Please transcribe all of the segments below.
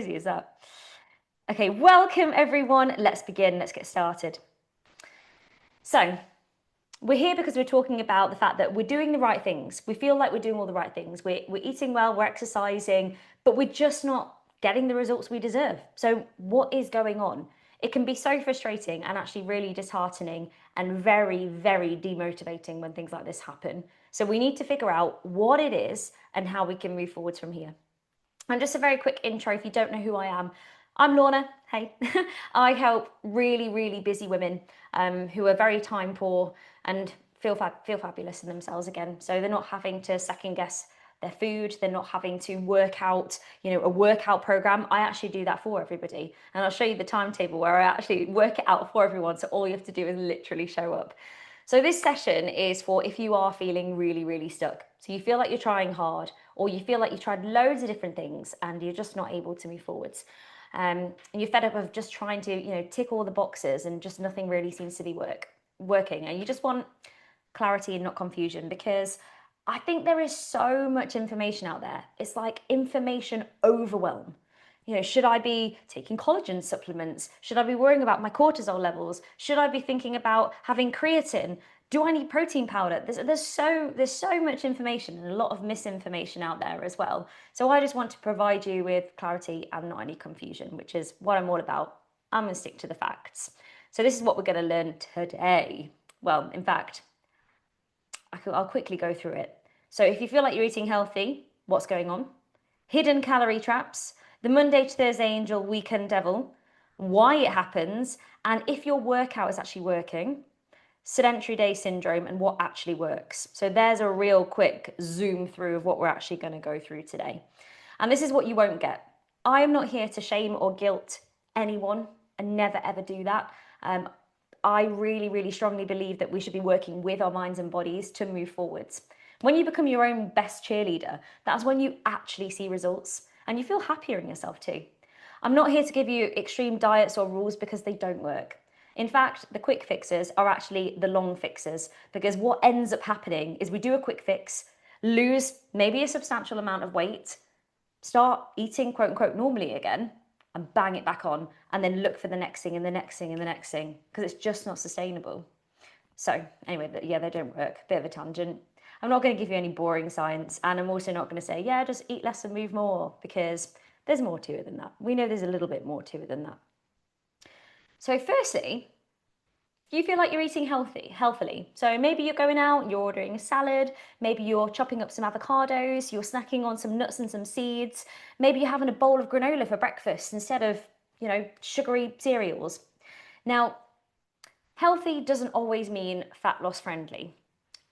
Crazy is that? Okay, welcome everyone. Let's begin. Let's get started. So, we're here because we're talking about the fact that we're doing the right things. We feel like we're doing all the right things. We're eating well, we're exercising, but we're just not getting the results we deserve. So, what is going on? It can be so frustrating and actually really disheartening and very, very demotivating when things like this happen. So, we need to figure out what it is and how we can move forwards from here. And just a very quick intro, if you don't know who I am, I'm Lorna. Hey, I help really, really busy women who are very time poor and feel fabulous in themselves again. So they're not having to second guess their food. They're not having to work out, a workout program. I actually do that for everybody. And I'll show you the timetable where I actually work it out for everyone. So all you have to do is literally show up. So this session is for if you are feeling really, really stuck. So you feel like you're trying hard, or you feel like you've tried loads of different things and you're just not able to move forwards. And you're fed up of just trying to, tick all the boxes and just nothing really seems to be working. And you just want clarity and not confusion, because I think there is so much information out there. It's like information overwhelm. Should I be taking collagen supplements? Should I be worrying about my cortisol levels? Should I be thinking about having creatine? Do I need protein powder? There's so much information and a lot of misinformation out there as well. So I just want to provide you with clarity and not any confusion, which is what I'm all about. I'm going to stick to the facts. So this is what we're going to learn today. Well, in fact, I'll quickly go through it. So if you feel like you're eating healthy, what's going on? Hidden calorie traps, the Monday to Thursday angel, weekend devil, why it happens, and if your workout is actually working, sedentary day syndrome, and what actually works. So there's a real quick zoom through of what we're actually going to go through today. And this is what you won't get. I am not here to shame or guilt anyone, and never ever do that. I really, really strongly believe that we should be working with our minds and bodies to move forwards. When you become your own best cheerleader, that's when you actually see results and you feel happier in yourself too. I'm not here to give you extreme diets or rules because they don't work. In fact, the quick fixes are actually the long fixes, because what ends up happening is we do a quick fix, lose maybe a substantial amount of weight, start eating quote unquote normally again, and bang it back on, and then look for the next thing and the next thing and the next thing, because it's just not sustainable. So anyway, yeah, they don't work. Bit of a tangent. I'm not going to give you any boring science, and I'm also not going to say, yeah, just eat less and move more, because there's more to it than that. We know there's a little bit more to it than that. So firstly, you feel like you're eating healthily. So maybe you're going out, you're ordering a salad, maybe you're chopping up some avocados, you're snacking on some nuts and some seeds, maybe you're having a bowl of granola for breakfast instead of, sugary cereals. Now, healthy doesn't always mean fat loss friendly.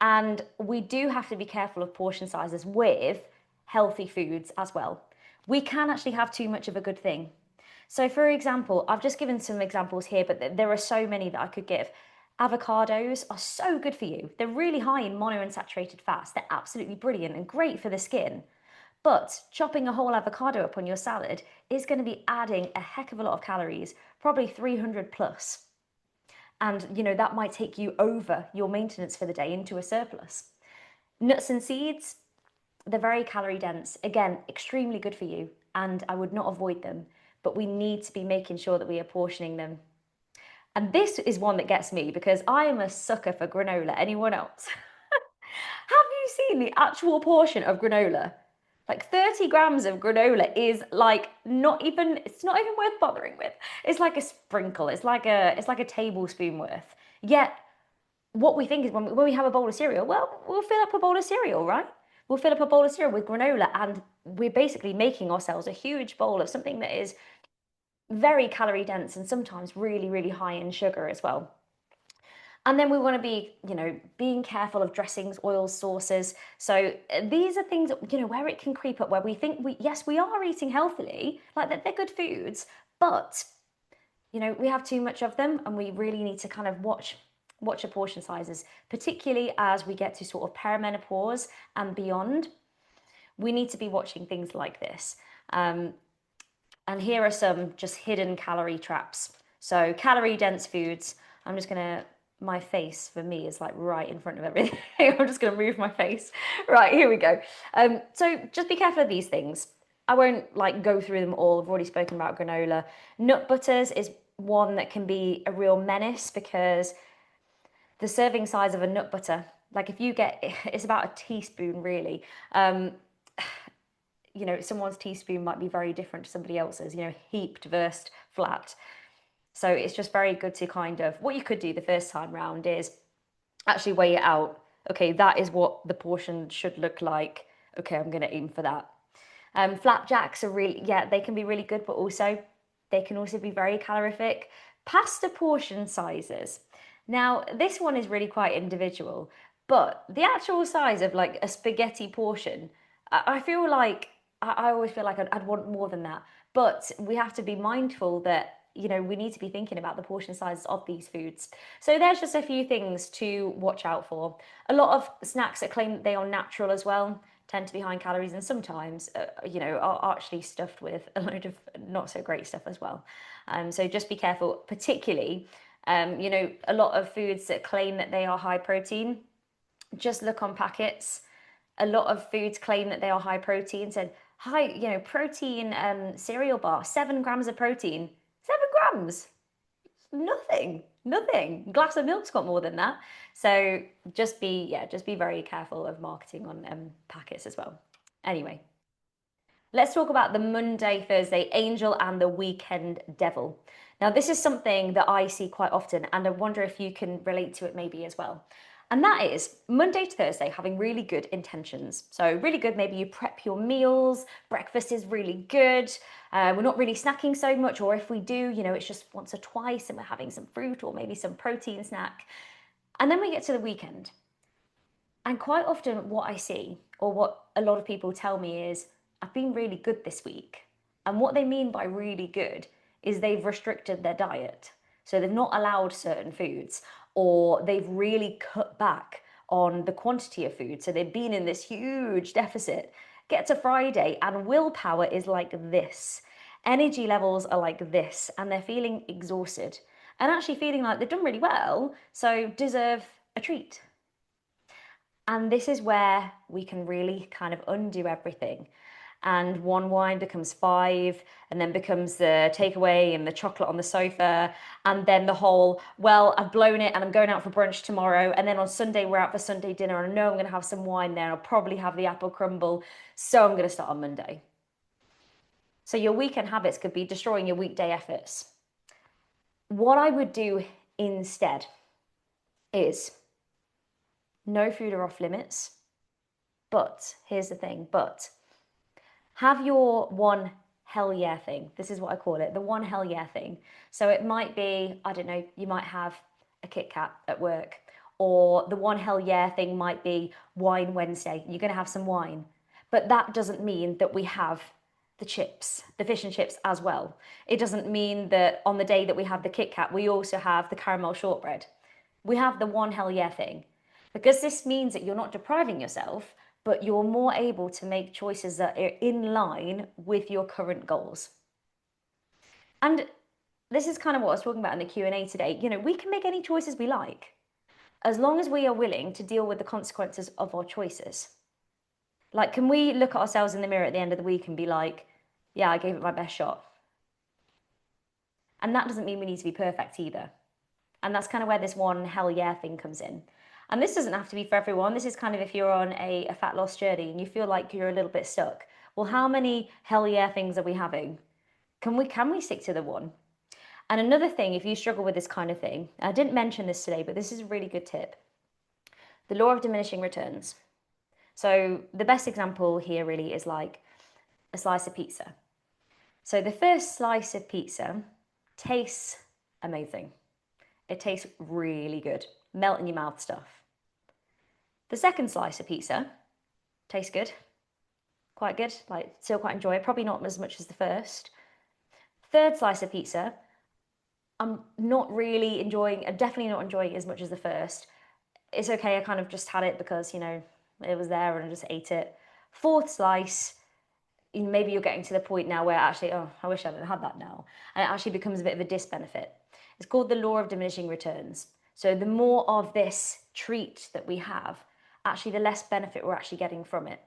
And we do have to be careful of portion sizes with healthy foods as well. We can actually have too much of a good thing. So for example, I've just given some examples here, but there are so many that I could give. Avocados are so good for you. They're really high in monounsaturated fats. They're absolutely brilliant and great for the skin. But chopping a whole avocado up on your salad is going to be adding a heck of a lot of calories, probably 300 plus. And, that might take you over your maintenance for the day into a surplus. Nuts and seeds, they're very calorie dense. Again, extremely good for you, and I would not avoid them, but we need to be making sure that we are portioning them. And this is one that gets me, because I am a sucker for granola. Anyone else? Have you seen the actual portion of granola? Like 30 grams of granola is like it's not even worth bothering with. It's like a sprinkle. It's like a tablespoon worth. Yet what we think is when we have a bowl of cereal, well, we'll fill up a bowl of cereal, right? We'll fill up a bowl of cereal with granola, and we're basically making ourselves a huge bowl of something that is very calorie dense and sometimes really, really high in sugar as well. And then we want to be, being careful of dressings, oils, sauces. So these are things, where it can creep up, where we think we are eating healthily, like they're good foods, but, we have too much of them, and we really need to kind of watch the portion sizes, particularly as we get to sort of perimenopause and beyond. We need to be watching things like this. And here are some just hidden calorie traps. So calorie dense foods, I'm just going to, my face for me is like right in front of everything. I'm just going to move my face. Right, here we go. So just be careful of these things. I won't like go through them all. I've already spoken about granola. Nut butters is one that can be a real menace because the serving size of a nut butter, like if you get, it's about a teaspoon really. You know, someone's teaspoon might be very different to somebody else's, you know, heaped versus flat. So it's just very good to kind of, what you could do the first time round is actually weigh it out. Okay, that is what the portion should look like. Okay, I'm going to aim for that. Flapjacks are really, yeah, they can be really good, but also they can also be very calorific. Pasta portion sizes. Now, this one is really quite individual, but the actual size of like a spaghetti portion, I feel like, I always feel like I'd want more than that. But we have to be mindful that, you know, we need to be thinking about the portion sizes of these foods. So there's just a few things to watch out for. A lot of snacks that claim that they are natural as well tend to be high in calories, and sometimes, you know, are actually stuffed with a load of not so great stuff as well. So just be careful, particularly, you know, a lot of foods that claim that they are high protein, just look on packets. A lot of foods claim that they are high protein, said high, you know, protein cereal bar, 7 grams of protein. 7 grams, nothing. Glass of milk's got more than that. So just be, yeah, just be very careful of marketing on packets as well. Anyway, let's talk about the Monday, Thursday angel and the weekend devil. Now, this is something that I see quite often, and I wonder if you can relate to it maybe as well. And that is Monday to Thursday having really good intentions. So really good, maybe you prep your meals, breakfast is really good, we're not really snacking so much, or if we do, you know, it's just once or twice and we're having some fruit or maybe some protein snack. And then we get to the weekend. And quite often what I see, or what a lot of people tell me is, I've been really good this week. And what they mean by really good is they've restricted their diet. So they've not allowed certain foods, or they've really cut back on the quantity of food. So they've been in this huge deficit. Get to Friday and willpower is like this. Energy levels are like this, and they're feeling exhausted and actually feeling like they've done really well, so deserve a treat. And this is where we can really kind of undo everything. And one wine becomes 5, and then becomes the takeaway and the chocolate on the sofa. And then the whole, well, I've blown it and I'm going out for brunch tomorrow. And then on Sunday, we're out for Sunday dinner. And I know I'm going to have some wine there. I'll probably have the apple crumble. So I'm going to start on Monday. So your weekend habits could be destroying your weekday efforts. What I would do instead is no food are off limits. But here's the thing, but have your one hell yeah thing. This is what I call it, the one hell yeah thing. So it might be, I don't know, you might have a Kit Kat at work, or the one hell yeah thing might be Wine Wednesday. You're going to have some wine. But that doesn't mean that we have the chips, the fish and chips as well. It doesn't mean that on the day that we have the Kit Kat, we also have the caramel shortbread. We have the one hell yeah thing. Because this means that you're not depriving yourself, but you're more able to make choices that are in line with your current goals. And this is kind of what I was talking about in the Q&A today. You know, we can make any choices we like, as long as we are willing to deal with the consequences of our choices. Like, can we look at ourselves in the mirror at the end of the week and be like, yeah, I gave it my best shot? And that doesn't mean we need to be perfect either. And that's kind of where this one hell yeah thing comes in. And this doesn't have to be for everyone. This is kind of if you're on a fat loss journey and you feel like you're a little bit stuck. Well, how many hell yeah things are we having? Can we stick to the one? And another thing, if you struggle with this kind of thing, I didn't mention this today, but this is a really good tip. The law of diminishing returns. So the best example here really is like a slice of pizza. So the first slice of pizza tastes amazing. It tastes really good. Melt in your mouth stuff. The second slice of pizza tastes good. Quite good, like still quite enjoy it. Probably not as much as the first. Third slice of pizza, I'm not really enjoying, I'm definitely not enjoying it as much as the first. It's okay, I kind of just had it because, you know, it was there and I just ate it. Fourth slice, maybe you're getting to the point now where actually, oh, I wish I hadn't had that now. And it actually becomes a bit of a disbenefit. It's called the law of diminishing returns. So the more of this treat that we have, actually the less benefit we're actually getting from it.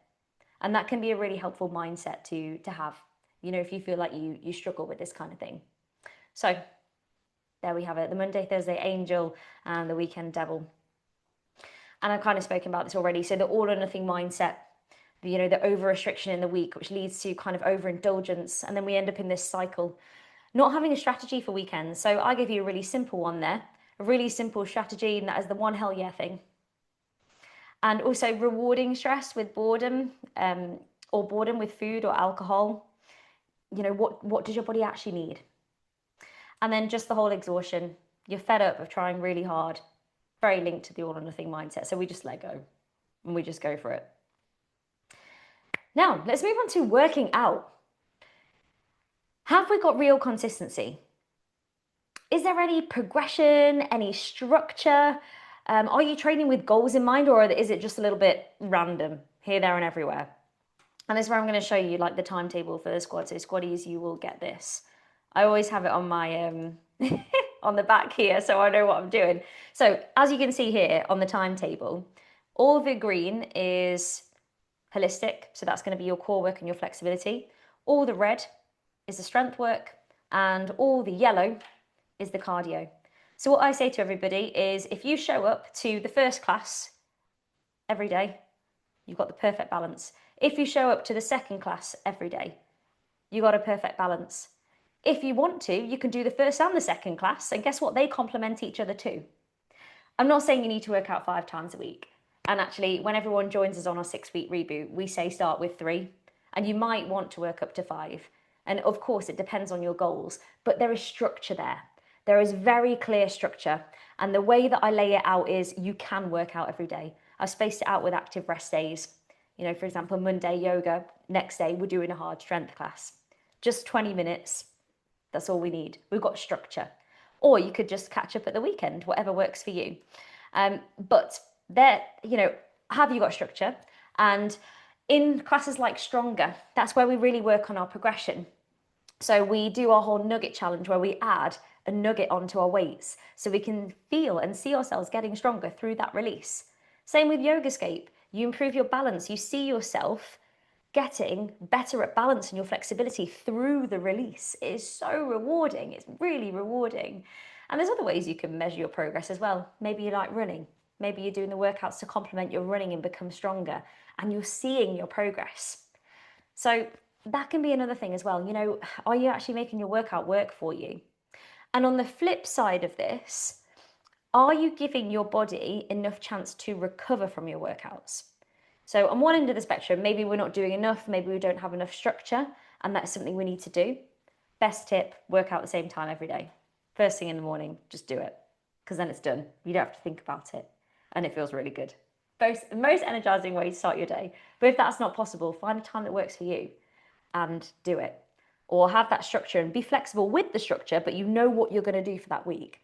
And that can be a really helpful mindset to have, if you feel like you struggle with this kind of thing. So there we have it, the Monday, Thursday angel and the weekend devil. And I've kind of spoken about this already. So the all or nothing mindset, the over restriction in the week, which leads to kind of overindulgence. And then we end up in this cycle, not having a strategy for weekends. So I gave you a really simple one there, a really simple strategy, and that is the one hell yeah thing. And also rewarding stress with boredom, or boredom with food or alcohol. What does your body actually need? And then just the whole exhaustion. You're fed up of trying really hard, very linked to the all or nothing mindset. So we just let go and we just go for it. Now, let's move on to working out. Have we got real consistency? Is there any progression, any structure? Are you training with goals in mind, or is it just a little bit random here, there, and everywhere? And this is where I'm going to show you like the timetable for the squad. So squaddies, you will get this. I always have it on my on the back here, so I know what I'm doing. So as you can see here on the timetable, all the green is holistic, so that's going to be your core work and your flexibility. All the red is the strength work, and all the yellow is the cardio. So what I say to everybody is, if you show up to the first class every day, you've got the perfect balance. If you show up to the second class every day, you got a perfect balance. If you want to, you can do the first and the second class, and guess what? They complement each other too. I'm not saying you need to work out 5 times a week. And actually, when everyone joins us on our 6-week reboot, we say start with 3, and you might want to work up to 5. And of course, it depends on your goals, but there is structure there. There is very clear structure. And the way that I lay it out is you can work out every day. I've spaced it out with active rest days. For example, Monday yoga, next day we're doing a hard strength class. Just 20 minutes. That's all we need. We've got structure. Or you could just catch up at the weekend, whatever works for you. But there, have you got structure? And in classes like Stronger, that's where we really work on our progression. So we do our whole nugget challenge where we add a nugget onto our weights so we can feel and see ourselves getting stronger through that release. Same with Yogascape. You improve your balance. You see yourself getting better at balance and your flexibility through the release. It is so rewarding. It's really rewarding. And there's other ways you can measure your progress as well. Maybe you like running. Maybe you're doing the workouts to complement your running and become stronger, and you're seeing your progress. So that can be another thing as well. Are you actually making your workout work for you? And on the flip side of this, are you giving your body enough chance to recover from your workouts? So on one end of the spectrum, maybe we're not doing enough, maybe we don't have enough structure, and that's something we need to do. Best tip, work out at the same time every day. First thing in the morning, just do it, because then it's done. You don't have to think about it, and it feels really good. Most energizing way to start your day. But if that's not possible, find a time that works for you and do it. Or have that structure and be flexible with the structure, but you know what you're going to do for that week.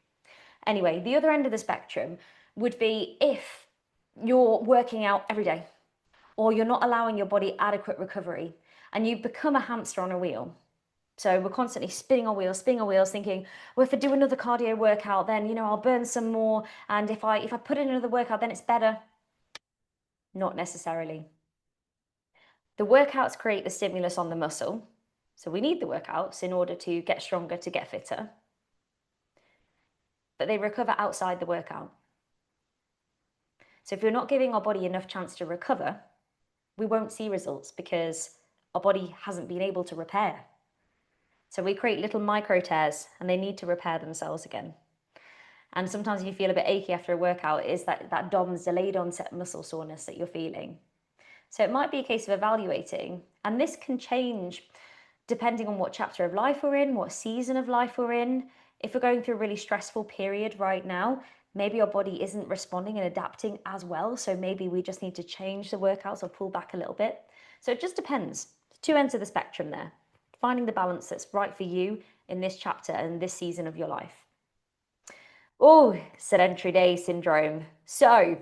Anyway, the other end of the spectrum would be if you're working out every day, or you're not allowing your body adequate recovery, and you've become a hamster on a wheel. So we're constantly spinning our wheels, thinking, well, if I do another cardio workout, then, I'll burn some more. And if I put in another workout, then it's better. Not necessarily. The workouts create the stimulus on the muscle. So we need the workouts in order to get stronger, to get fitter. But they recover outside the workout. So if you're not giving our body enough chance to recover, we won't see results because our body hasn't been able to repair. So we create little micro tears and they need to repair themselves again. And sometimes you feel a bit achy after a workout, is that DOMS, delayed onset muscle soreness, that you're feeling. So it might be a case of evaluating, and this can change depending on what chapter of life we're in, what season of life we're in. If we're going through a really stressful period right now, maybe our body isn't responding and adapting as well. So maybe we just need to change the workouts or pull back a little bit. So it just depends. 2 ends of the spectrum there. Finding the balance that's right for you in this chapter and this season of your life. Oh, sedentary day syndrome. So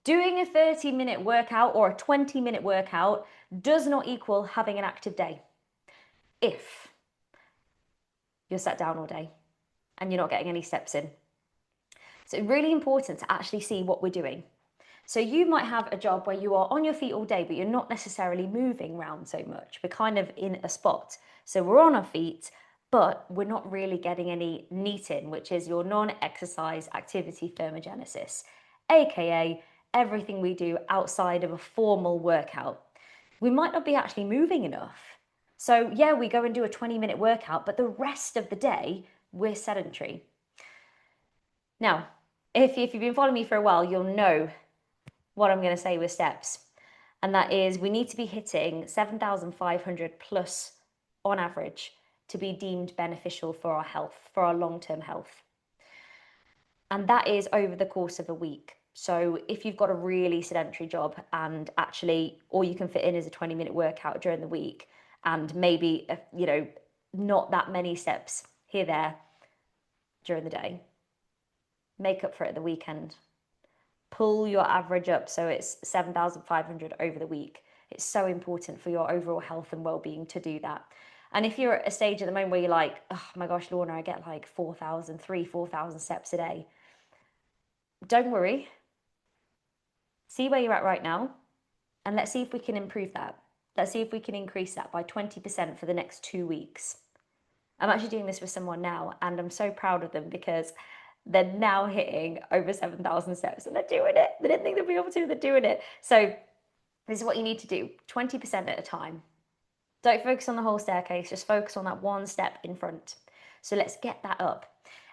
doing a 30-minute workout or a 20-minute workout does not equal having an active day. If you're sat down all day and you're not getting any steps in. So it's really important to actually see what we're doing. So you might have a job where you are on your feet all day, but you're not necessarily moving around so much. We're kind of in a spot. So we're on our feet, but we're not really getting any NEAT in, which is your non-exercise activity thermogenesis, aka everything we do outside of a formal workout. We might not be actually moving enough. So yeah, we go and do a 20-minute workout, but the rest of the day, we're sedentary. Now, if you've been following me for a while, you'll know what I'm going to say with steps. And that is we need to be hitting 7,500 plus on average to be deemed beneficial for our health, for our long-term health. And that is over the course of a week. So if you've got a really sedentary job and actually all you can fit in is a 20-minute workout during the week and maybe, not that many steps here, there during the day, make up for it at the weekend. Pull your average up so it's 7,500 over the week. It's so important for your overall health and well-being to do that. And if you're at a stage at the moment where you're like, oh my gosh, Lorna, I get like 4,000 steps a day. Don't worry. See where you're at right now, and let's see if we can improve that. Let's see if we can increase that by 20% for the next 2 weeks. I'm actually doing this with someone now, and I'm so proud of them because they're now hitting over 7,000 steps and they're doing it. They didn't think they'd be able to, they're doing it. So this is what you need to do, 20% at a time. Don't focus on the whole staircase, just focus on that one step in front. So let's get that up.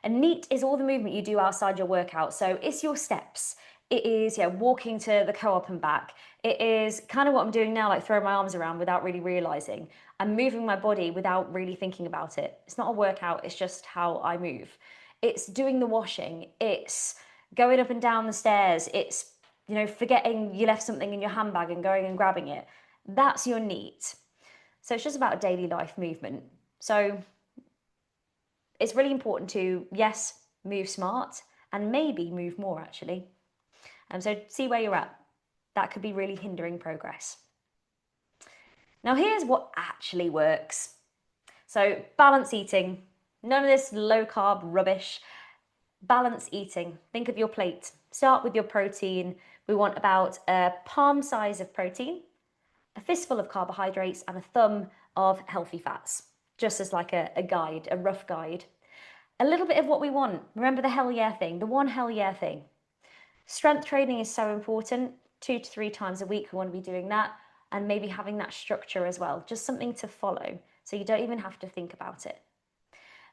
And NEAT is all the movement you do outside your workout. So it's your steps. It is walking to the co-op and back. It is kind of what I'm doing now, like throwing my arms around without really realizing. I'm moving my body without really thinking about it. It's not a workout, it's just how I move. It's doing the washing. It's going up and down the stairs. It's, forgetting you left something in your handbag and going and grabbing it. That's your NEAT. So it's just about daily life movement. So it's really important to, yes, move smart and maybe move more actually. And so see where you're at. That could be really hindering progress. Now here's what actually works. So balance eating, none of this low carb rubbish. Balance eating. Think of your plate. Start with your protein. We want about a palm size of protein, a fistful of carbohydrates, and a thumb of healthy fats, just as like a guide, a rough guide. A little bit of what we want. Remember the hell yeah thing, the one hell yeah thing. Strength training is so important. 2 to 3 times a week, we want to be doing that, and maybe having that structure as well, just something to follow so you don't even have to think about it.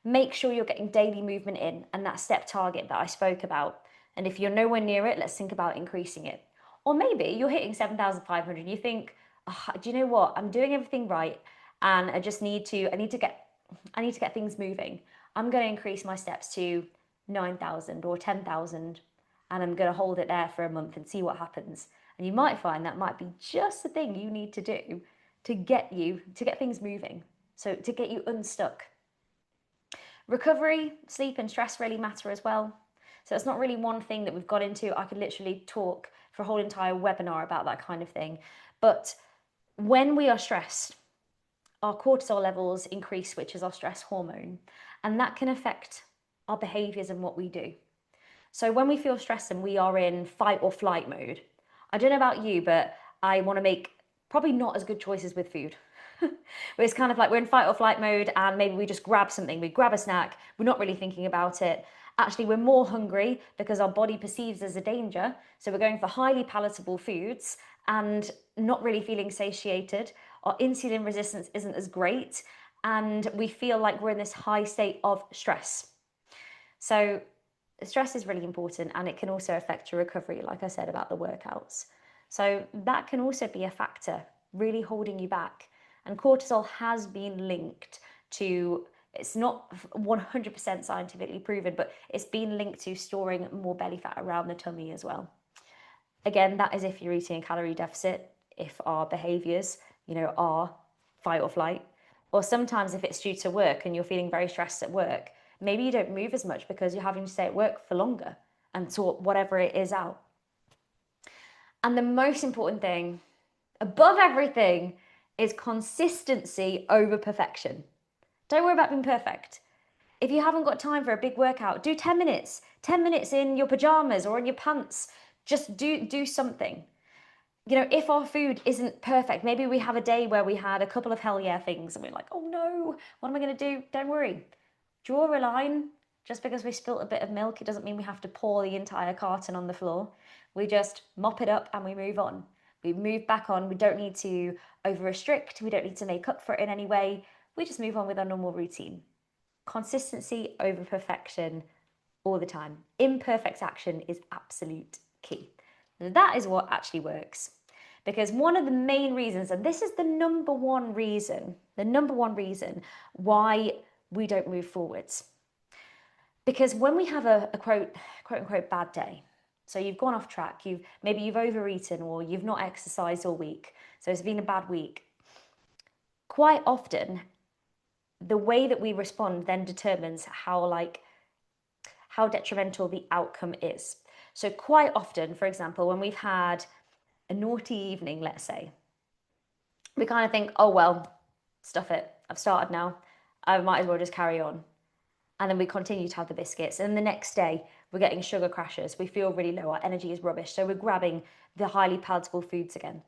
Make sure you're getting daily movement in and that step target that I spoke about. And if you're nowhere near it, let's think about increasing it. Or maybe you're hitting 7,500 and you think, oh, do you know what? I'm doing everything right and I need to get things moving. I'm going to increase my steps to 9,000 or 10,000 and I'm going to hold it there for a month and see what happens. And you might find that might be just the thing you need to do to get things moving. So to get you unstuck. Recovery, sleep and stress really matter as well. So it's not really one thing that we've got into. I could literally talk for a whole entire webinar about that kind of thing. But when we are stressed, our cortisol levels increase, which is our stress hormone, and that can affect our behaviors and what we do. So when we feel stressed and we are in fight or flight mode, I don't know about you, but I want to make probably not as good choices with food. It's kind of like we're in fight or flight mode and maybe we just grab something, we grab a snack, we're not really thinking about it. Actually, we're more hungry because our body perceives as a danger. So we're going for highly palatable foods and not really feeling satiated. Our insulin resistance isn't as great and we feel like we're in this high state of stress. So stress is really important and it can also affect your recovery, like I said about the workouts. So that can also be a factor really holding you back. And cortisol has been linked to, it's not 100% scientifically proven, but it's been linked to storing more belly fat around the tummy as well. Again, that is if you're eating a calorie deficit, if our behaviors, are fight or flight, or sometimes if it's due to work and you're feeling very stressed at work, maybe you don't move as much because you're having to stay at work for longer and sort whatever it is out. And the most important thing, above everything, is consistency over perfection. Don't worry about being perfect. If you haven't got time for a big workout, do 10 minutes. 10 minutes in your pajamas or in your pants. Just do something. You know, if our food isn't perfect, maybe we have a day where we had a couple of hell yeah things and we're like, oh no, what am I going to do? Don't worry. Draw a line. Just because we spilt a bit of milk, it doesn't mean we have to pour the entire carton on the floor. We just mop it up and we move on. We move back on. We don't need to over restrict. We don't need to make up for it in any way. We just move on with our normal routine. Consistency over perfection all the time. Imperfect action is absolute key. That is what actually works. Because one of the main reasons, and this is the number one reason why we don't move forwards. Because when we have a quote unquote bad day, so you've gone off track, maybe you've overeaten or you've not exercised all week, so it's been a bad week. Quite often, the way that we respond then determines how detrimental the outcome is. So quite often, for example, when we've had a naughty evening, let's say, we kind of think, oh, well, stuff it. I've started now. I might as well just carry on. And then we continue to have the biscuits. And the next day, we're getting sugar crashes. We feel really low. Our energy is rubbish. So we're grabbing the highly palatable foods again.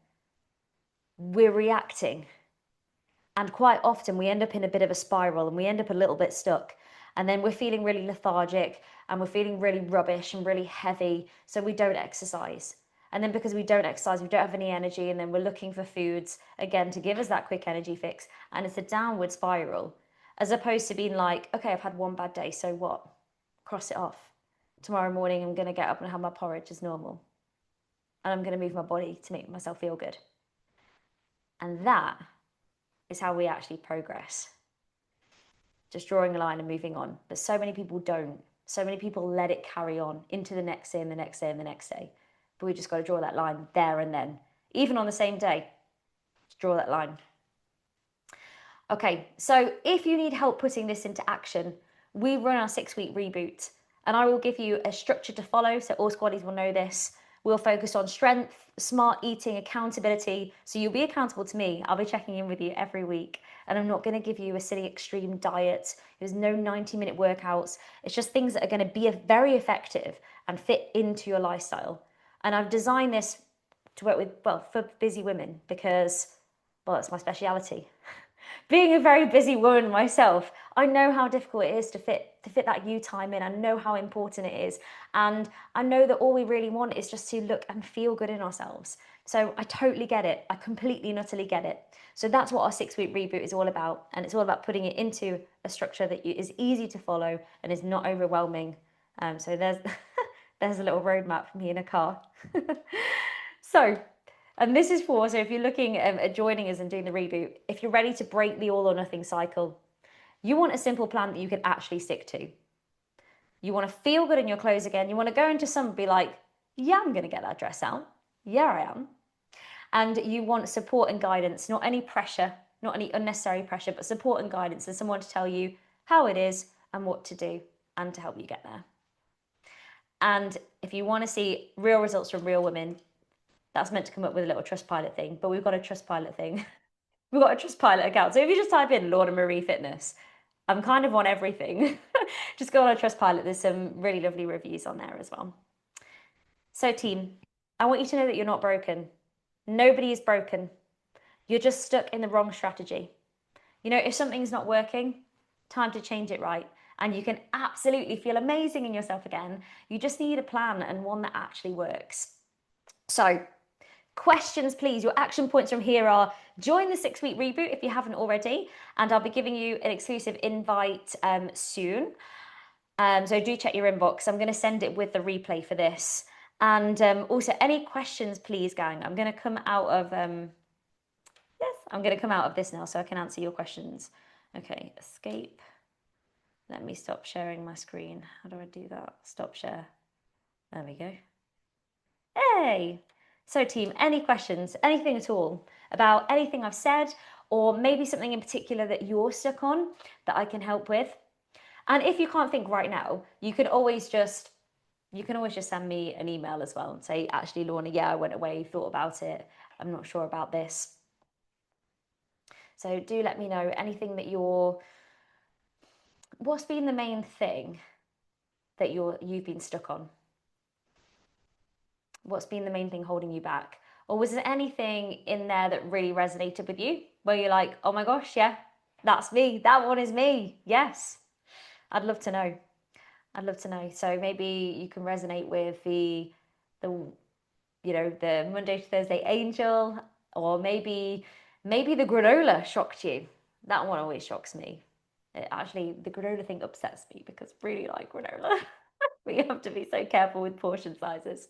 We're reacting. And quite often, we end up in a bit of a spiral and we end up a little bit stuck. And then we're feeling really lethargic and we're feeling really rubbish and really heavy. So we don't exercise. And then because we don't exercise, we don't have any energy. And then we're looking for foods, again, to give us that quick energy fix. And it's a downward spiral. As opposed to being like, okay, I've had one bad day, so what? Cross it off. Tomorrow morning, I'm going to get up and have my porridge as normal. And I'm going to move my body to make myself feel good. And that is how we actually progress. Just drawing a line and moving on. But so many people don't. So many people let it carry on into the next day and the next day and the next day. But we just got to draw that line there and then. Even on the same day, just draw that line. Okay, so if you need help putting this into action, we run our 6-week reboot and I will give you a structure to follow so all squaddies will know this. We'll focus on strength, smart eating, accountability. So you'll be accountable to me. I'll be checking in with you every week and I'm not going to give you a silly extreme diet. There's no 90-minute workouts. It's just things that are going to be very effective and fit into your lifestyle. And I've designed this to work with, well, for busy women because, well, it's my speciality. Being a very busy woman myself, I know how difficult it is to fit that you time in. I know how important it is. And I know that all we really want is just to look and feel good in ourselves. So I totally get it. I completely and utterly get it. So that's what our 6-week reboot is all about. And it's all about putting it into a structure that is easy to follow and is not overwhelming. So there's, there's a little roadmap for me in a car. And this is so if you're looking at joining us and doing the reboot, if you're ready to break the all or nothing cycle, you want a simple plan that you can actually stick to. You want to feel good in your clothes again. You want to go into summer and be like, yeah, I'm going to get that dress out. Yeah, I am. And you want support and guidance, not any pressure, not any unnecessary pressure, but support and guidance and someone to tell you how it is and what to do and to help you get there. And if you want to see real results from real women, that's meant to come up with a little Trustpilot thing, but we've got a Trustpilot thing. We've got a Trustpilot account. So if you just type in Lorna Marie Fitness, I'm kind of on everything. Just go on a Trustpilot. There's some really lovely reviews on there as well. So team, I want you to know that you're not broken. Nobody is broken. You're just stuck in the wrong strategy. You know, if something's not working, time to change it right. And you can absolutely feel amazing in yourself again. You just need a plan and one that actually works. So, questions, please. Your action points from here are join the 6-week reboot if you haven't already, and I'll be giving you an exclusive invite soon. So do check your inbox. I'm going to send it with the replay for this. And also, any questions, please, gang. I'm going to come out of I'm going to come out of this now so I can answer your questions. Okay, escape. Let me stop sharing my screen. How do I do that? Stop share. There we go. Hey! So team, any questions, anything at all about anything I've said, or maybe something in particular that you're stuck on that I can help with? And if you can't think right now, you can always just send me an email as well and say, actually, Lorna, yeah, I went away, thought about it. I'm not sure about this. So do let me know anything that what's been the main thing that you've been stuck on? What's been the main thing holding you back? Or was there anything in there that really resonated with you where you're like, oh my gosh, yeah, that's me. That one is me. Yes. I'd love to know. I'd love to know. So maybe you can resonate with the the Monday to Thursday angel, or maybe the granola shocked you. That one always shocks me. Actually, the granola thing upsets me because I really like granola. But you have to be so careful with portion sizes.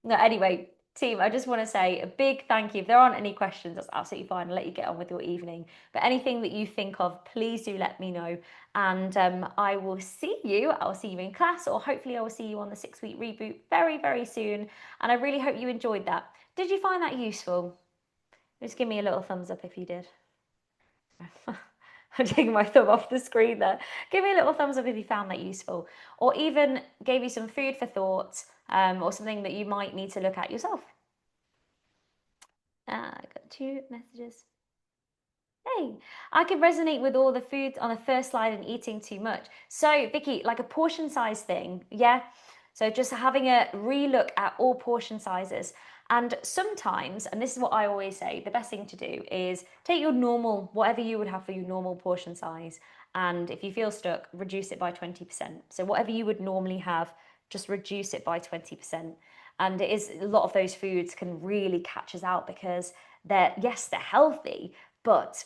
No, anyway, team, I just want to say a big thank you. If there aren't any questions, that's absolutely fine. I'll let you get on with your evening. But anything that you think of, please do let me know. And I will see you. I'll see you in class, or hopefully I will see you on the 6-week reboot very, very soon. And I really hope you enjoyed that. Did you find that useful? Just give me a little thumbs up if you did. I'm taking my thumb off the screen there. Give me a little thumbs up if you found that useful, or even gave you some food for thought, or something that you might need to look at yourself. I got 2 messages. Hey, I can resonate with all the foods on the first slide and eating too much. So, Vicky, like a portion size thing, yeah? So, just having a relook at all portion sizes. And sometimes, and this is what I always say, the best thing to do is take your normal, whatever you would have for your normal portion size. And if you feel stuck, reduce it by 20%. So, whatever you would normally have, just reduce it by 20%. And it is a lot of those foods can really catch us out because yes, they're healthy, but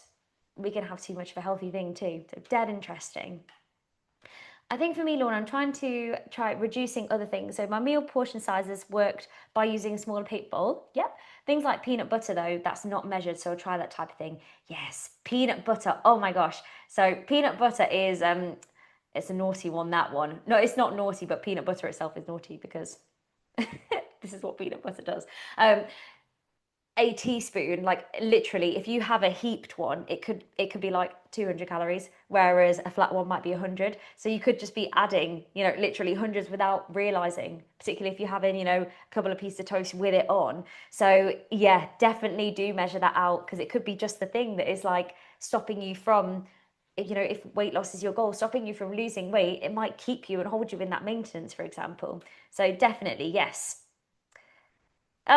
we can have too much of a healthy thing too. So dead interesting. I think for me, Lorna, I'm trying to reducing other things. So my meal portion sizes worked by using a smaller paper bowl. Yep. Things like peanut butter, though, that's not measured. So I'll try that type of thing. Yes, peanut butter. Oh my gosh. So peanut butter is it's a naughty one, that one. No, it's not naughty, but peanut butter itself is naughty because this is what peanut butter does. A teaspoon, like literally, if you have a heaped one, it could be like 200 calories, whereas a flat one might be 100. So you could just be adding, literally hundreds without realizing, particularly if you're having, a couple of pieces of toast with it on. So yeah, definitely do measure that out, because it could be just the thing that is like stopping you from, if weight loss is your goal, stopping you from losing weight. It might keep you and hold you in that maintenance, for example. So definitely, yes. Oh,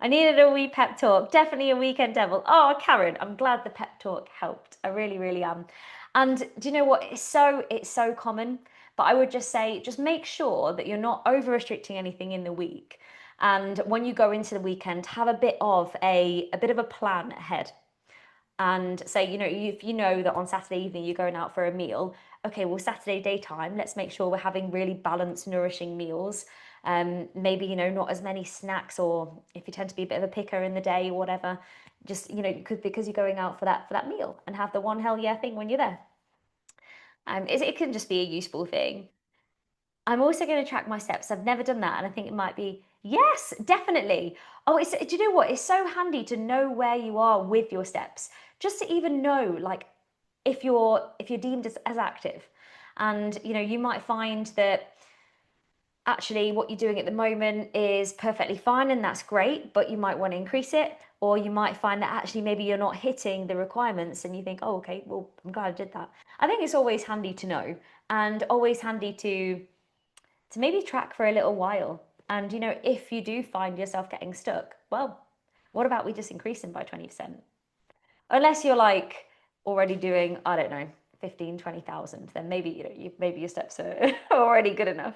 I needed a wee pep talk. Definitely a weekend devil. Oh, Karen, I'm glad the pep talk helped. I really, really am. And do you know what? It's so common. But I would just say, just make sure that you're not over restricting anything in the week. And when you go into the weekend, have a bit of a plan ahead. And say, if you know that on Saturday evening you're going out for a meal, okay, well, Saturday daytime, let's make sure we're having really balanced, nourishing meals. Maybe, not as many snacks, or if you tend to be a bit of a picker in the day or whatever, just, because you're going out for that meal, and have the one hell yeah thing when you're there. It can just be a useful thing. I'm also going to track my steps. I've never done that, and I think it might be, yes, definitely. Oh, do you know what? It's so handy to know where you are with your steps, just to even know, like, if you're deemed as active. And you might find that actually what you're doing at the moment is perfectly fine, and that's great, but you might want to increase it. Or you might find that actually maybe you're not hitting the requirements, and you think, oh, okay, well, I'm glad I did that. I think it's always handy to know, and always handy to maybe track for a little while. And if you do find yourself getting stuck, well, what about we just increase them by 20%? Unless you're like already doing, I don't know, 15, 20,000, then maybe maybe your steps are already good enough.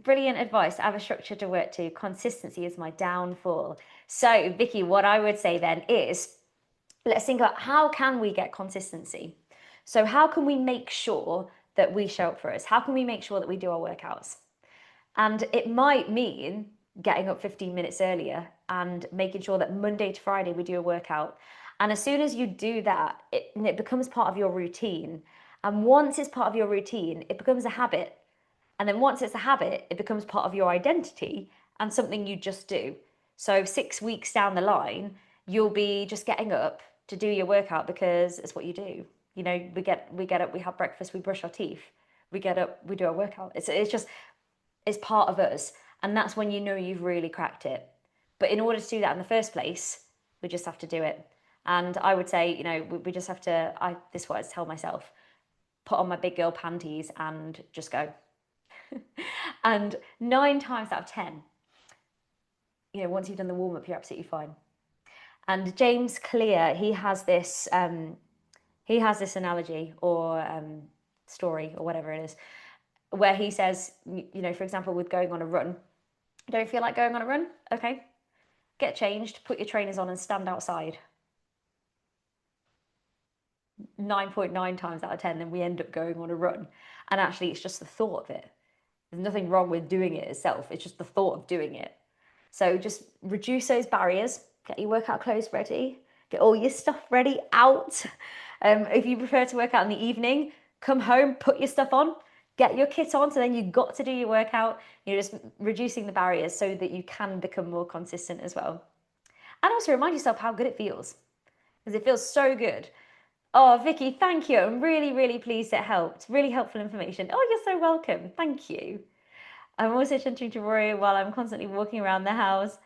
Brilliant advice. I have a structure to work to. Consistency is my downfall. So, Vicky, what I would say then is, let's think about, how can we get consistency? So how can we make sure that we show up for us? How can we make sure that we do our workouts? And it might mean getting up 15 minutes earlier and making sure that Monday to Friday we do a workout. And as soon as you do that, it becomes part of your routine. And once it's part of your routine, it becomes a habit. And then once it's a habit, it becomes part of your identity and something you just do. So 6 weeks down the line, you'll be just getting up to do your workout because it's what you do. We get up, we have breakfast, we brush our teeth, we get up, we do our workout. It's part of us, and that's when you've really cracked it. But in order to do that in the first place, we just have to do it. And I would say, we just have to. This is what I tell myself: put on my big girl panties and just go. And 9 times out of 10, once you've done the warm up, you're absolutely fine. And James Clear, he has this analogy or story or whatever it is, where he says, for example, with going on a run, don't feel like going on a run? Okay, get changed, put your trainers on and stand outside. 9.9 times out of 10, then we end up going on a run. And actually, it's just the thought of it. There's nothing wrong with doing it itself. It's just the thought of doing it. So just reduce those barriers, get your workout clothes ready, get all your stuff ready out. If you prefer to work out in the evening, come home, put your stuff on, get your kit on. So then you've got to do your workout. You're just reducing the barriers so that you can become more consistent as well. And also remind yourself how good it feels, because it feels so good. Oh, Vicky, thank you. I'm really, really pleased it helped. Really helpful information. Oh, you're so welcome. Thank you. I'm also chanting to Rory while I'm constantly walking around the house.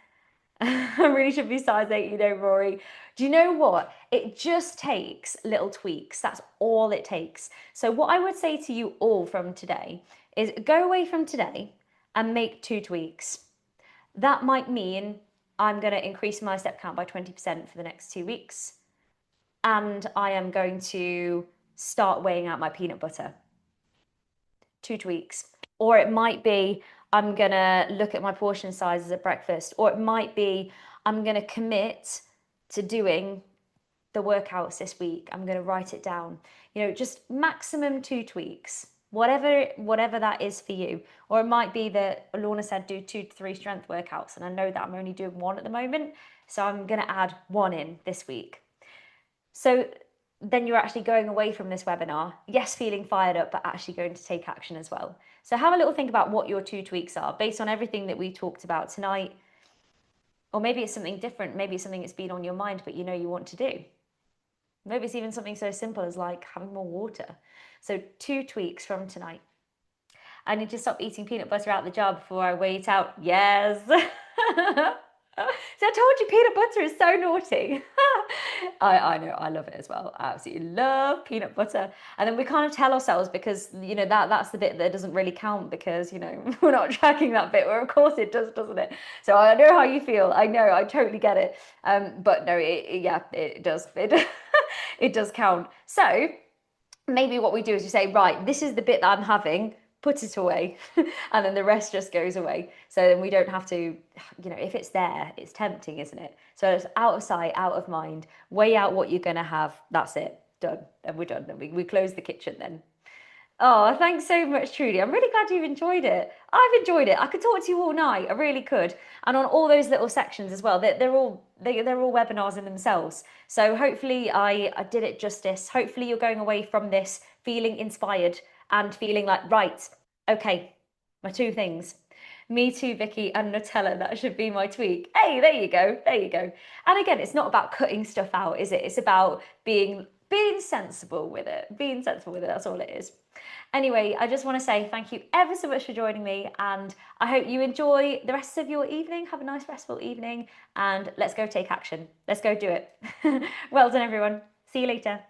I really should be size 8, Rory. Do you know what? It just takes little tweaks. That's all it takes. So what I would say to you all from today is go away from today and make 2 tweaks. That might mean I'm going to increase my step count by 20% for the next 2 weeks. And I am going to start weighing out my peanut butter. 2 tweaks. Or it might be I'm going to look at my portion sizes at breakfast. Or it might be I'm going to commit to doing the workouts this week. I'm going to write it down. Just maximum 2 tweaks. Whatever that is for you. Or it might be that Lorna said do 2 to 3 strength workouts. And I know that I'm only doing 1 at the moment. So I'm going to add 1 in this week. So then you're actually going away from this webinar, yes, feeling fired up, but actually going to take action as well. So have a little think about what your 2 tweaks are based on everything that we talked about tonight. Or maybe it's something different. Maybe it's something that's been on your mind, but you want to do. Maybe it's even something so simple as like having more water. So 2 tweaks from tonight. I need to stop eating peanut butter out the jar before I weigh it out. Yes. So I told you peanut butter is so naughty. I know, I love it as well. I absolutely love peanut butter. And then we kind of tell ourselves because, that's the bit that doesn't really count because, we're not tracking that bit where of course it does, doesn't it? So I know how you feel. I know, I totally get it. But no, it does. It does count. So maybe what we do is we say, right, this is the bit that I'm having, put it away, and then the rest just goes away. So then we don't have to, if it's there, it's tempting, isn't it? So it's out of sight, out of mind, weigh out what you're going to have. That's it, done. And we're done. Then we close the kitchen then. Oh, thanks so much, Trudy. I'm really glad you've enjoyed it. I've enjoyed it. I could talk to you all night. I really could. And on all those little sections as well. They're all webinars in themselves. So hopefully I did it justice. Hopefully you're going away from this feeling inspired and feeling like, right, okay, my 2 things. Me too, Vicky, and Nutella. That should be my tweak. Hey, there you go. There you go. And again, it's not about cutting stuff out, is it? It's about being sensible with it. Being sensible with it. That's all it is. Anyway, I just want to say thank you ever so much for joining me, and I hope you enjoy the rest of your evening. Have a nice restful evening, and let's go take action. Let's go do it. Well done, everyone. See you later.